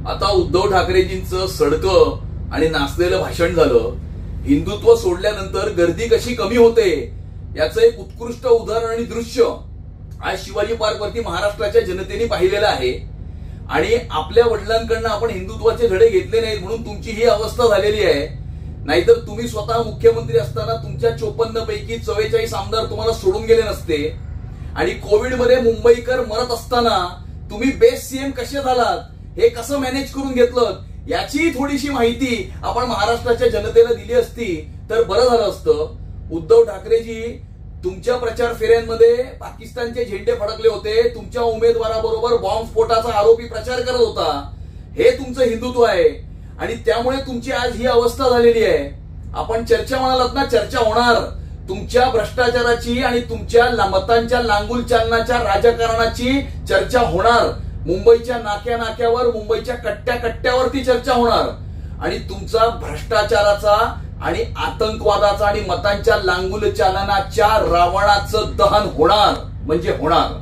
आता उद्धव ठाकरेजींचं सडकं आणि नाचलेलं भाषण झालं. हिंदुत्व सोडल्यानंतर गर्दी कशी कमी होते याचं एक उत्कृष्ट उदाहरण आणि दृश्य आज शिवाजी पार्क वरती महाराष्ट्राच्या जनतेने पाहिलेलं आहे. आणि आपल्या वडिलांकडनं आपण हिंदुत्वाचे धडे घेतले नाहीत म्हणून तुमची ही अवस्था झालेली आहे. नाहीतर तुम्ही स्वतः मुख्यमंत्री असताना तुमच्या 54 पैकी 44 आमदार तुम्हाला सोडून गेले नसते. आणि कोविडमध्ये मुंबईकर मरत असताना तुम्ही बेस्ट सीएम कसे झालात हे कसं मॅनेज करून घेतलं याची थोडीशी माहिती आपण महाराष्ट्राच्या जनतेला दिली असती तर बरं झालं असतं. उद्धव ठाकरेजी तुमच्या प्रचार फेऱ्यांमध्ये पाकिस्तानचे झेंडे फडकले होते. तुमच्या उमेदवाराबरोबर बॉम्बस्फोटाचा आरोपी प्रचार करत होता. हे तुमचं हिंदुत्व आहे आणि त्यामुळे तुमची आज ही अवस्था झालेली आहे. आपण चर्चा म्हणालात ना, चर्चा होणार तुमच्या भ्रष्टाचाराची आणि तुमच्या मतांच्या लांगुल चालनाच्या राजकारणाची चर्चा होणार. मुंबईच्या नाक्या नाक्यावर मुंबईच्या कट्ट्या कट्ट्यावरती चर्चा होणार आणि तुमचा भ्रष्टाचाराचा आणि आतंकवादाचा आणि मतांच्या लांगुल चालनाच्या रावणाचं दहन होणार म्हणजे होणार.